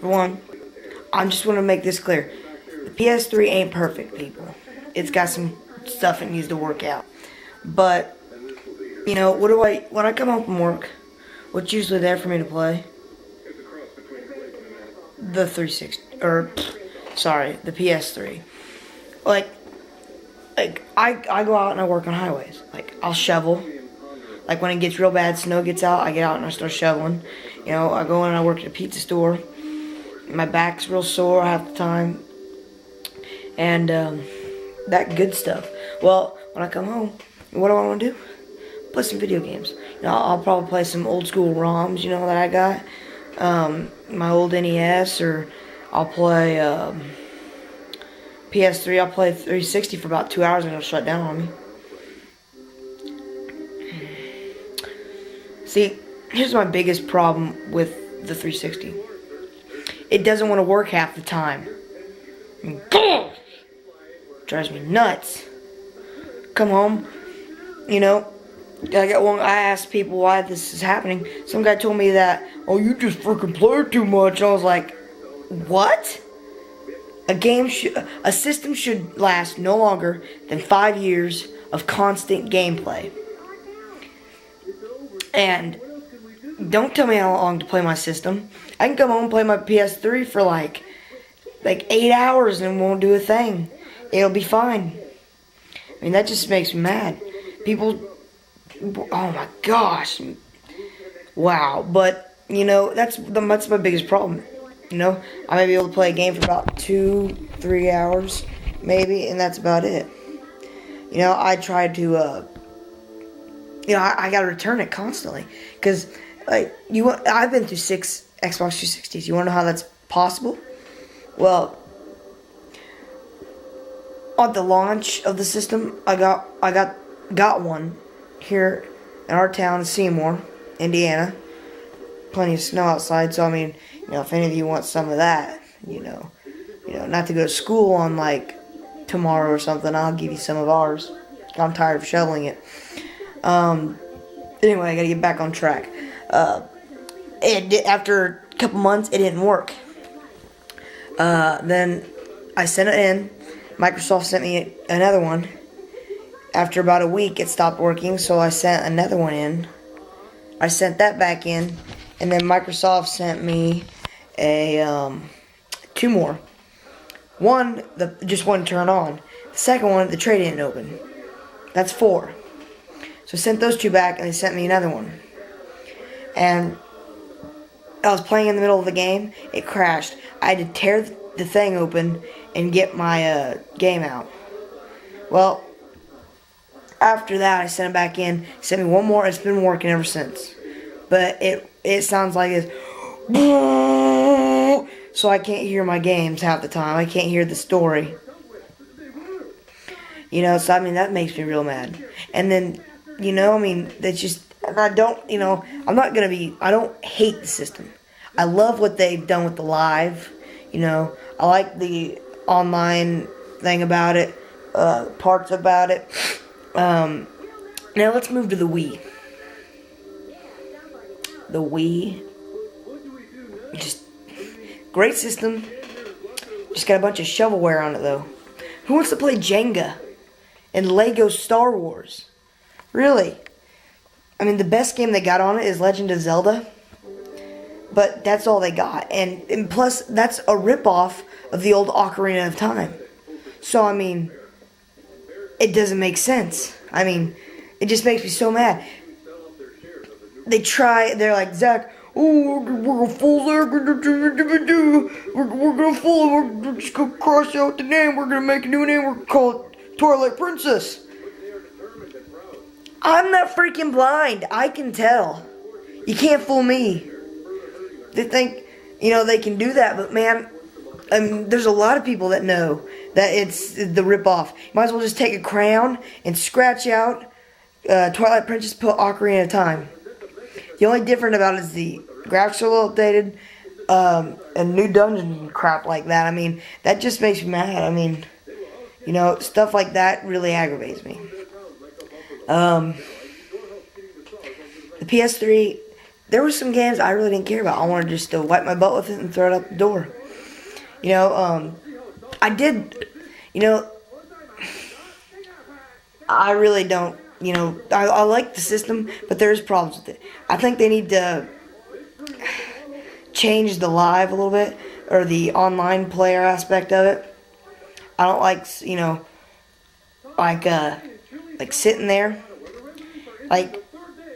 For one, I just want to make this clear. The PS3 ain't perfect, people. It's got some stuff it needs to work out. But, you know, when I come home from work, what's usually there for me to play? The 360, the PS3. Like I go out and I work on highways. Like, I'll shovel. Like, when it gets real bad, snow gets out, I get out and I start shoveling. You know, I go in and I work at a pizza store. My back's real sore half the time. And, that good stuff. Well, when I come home, what do I want to do? Play some video games. You know, I'll probably play some old school ROMs, you know, that I got. My old NES, or I'll play, PS3. I'll play 360 for about 2 hours and it'll shut down on me. See, here's my biggest problem with the 360. It doesn't want to work half the time. I mean, drives me nuts. Come home, you know, I asked people why this is happening. Some guy told me that, oh, you just freaking play too much. I was like, what? A system should last no longer than 5 years of constant gameplay. And don't tell me how long to play my system. I can come home and play my PS3 for like 8 hours and won't do a thing. It'll be fine. I mean, that just makes me mad. People, oh my gosh. Wow. But, you know, that's my biggest problem. You know, I may be able to play a game for about 2-3 hours, maybe, and that's about it. You know, I tried to, I gotta return it constantly, because I've been through 6 Xbox 360s. You wanna know how that's possible? Well, on the launch of the system, I got one here in our town, Seymour, Indiana. Plenty of snow outside, so I mean, you know, if any of you want some of that, you know, not to go to school on like tomorrow or something, I'll give you some of ours. I'm tired of shoveling it. Anyway, I gotta get back on track. After a couple months, it didn't work. Then I sent it in. Microsoft sent me another one. After about a week, it stopped working, so I sent another one in. I sent that back in, and then Microsoft sent me a 2 more. One, just one turned on. The second one, the tray didn't open. That's 4. So I sent those 2 back, and they sent me another one. And I was playing in the middle of the game. It crashed. I had to tear the thing open and get my game out. Well, after that, I sent it back in. Sent me one more. It's been working ever since. But it sounds like it's... So I can't hear my games half the time. I can't hear the story. You know, so I mean, that makes me real mad. And then, you know, I mean, that's just... And I don't, you know, I don't hate the system. I love what they've done with the live. You know, I like the online thing about it, parts about it. Now let's move to the Wii. The Wii, just great system. Just got a bunch of shovelware on it though. Who wants to play Jenga and Lego Star Wars? Really? I mean, the best game they got on it is Legend of Zelda. But that's all they got. And plus, that's a ripoff of the old Ocarina of Time. So, I mean, it doesn't make sense. I mean, it just makes me so mad. They're like, Zach, oh, we're gonna fool there, we're gonna fool, we're just gonna cross out the name, we're gonna make a new name, we're gonna call it Twilight Princess. I'm not freaking blind. I can tell. You can't fool me. They think, you know, they can do that, but man, there's a lot of people that know that it's the ripoff. You might as well just take a crayon and scratch out Twilight Princess, put Ocarina of Time. The only different about it is the graphics are a little updated, and new dungeons and crap like that. I mean, that just makes me mad. I mean, you know, stuff like that really aggravates me. The PS3, there were some games I really didn't care about. I wanted just to wipe my butt with it and throw it out the door. You know, I did, you know, I really don't, you know, I like the system, but there's problems with it. I think they need to change the live a little bit, or the online player aspect of it. I don't like, you know, like sitting there. Like,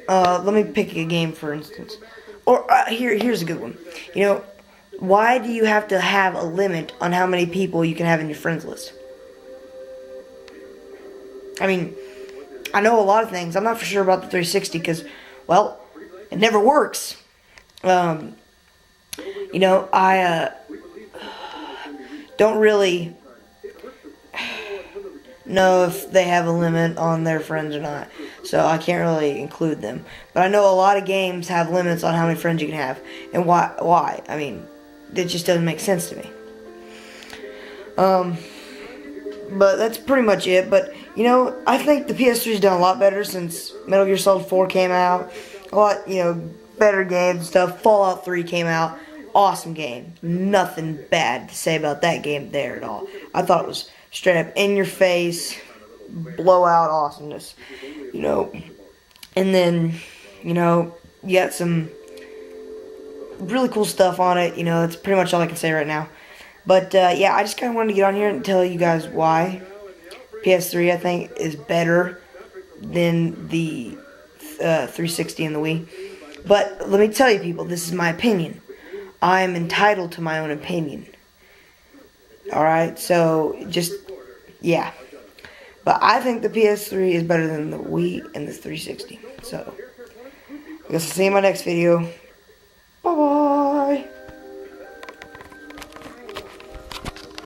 let me pick a game for instance. Or here's a good one. You know, why do you have to have a limit on how many people you can have in your friends list? I mean, I know a lot of things. I'm not for sure about the 360 because, well, it never works. You know, I don't really know if they have a limit on their friends or not, so I can't really include them. But I know a lot of games have limits on how many friends you can have, and why? I mean, it just doesn't make sense to me. But that's pretty much it. But, you know, I think the PS3's done a lot better since Metal Gear Solid 4 came out. A lot, you know, better games and stuff. Fallout 3 came out. Awesome game. Nothing bad to say about that game there at all. I thought it was straight up in your face, blowout awesomeness. You know, and then, you know, you got some really cool stuff on it. You know, that's pretty much all I can say right now. But, yeah, I just kind of wanted to get on here and tell you guys why PS3, I think, is better than the 360 and the Wii. But let me tell you, people, this is my opinion. I am entitled to my own opinion. Alright, so, just, yeah. But I think the PS3 is better than the Wii and the 360. So, I guess I'll see you in my next video.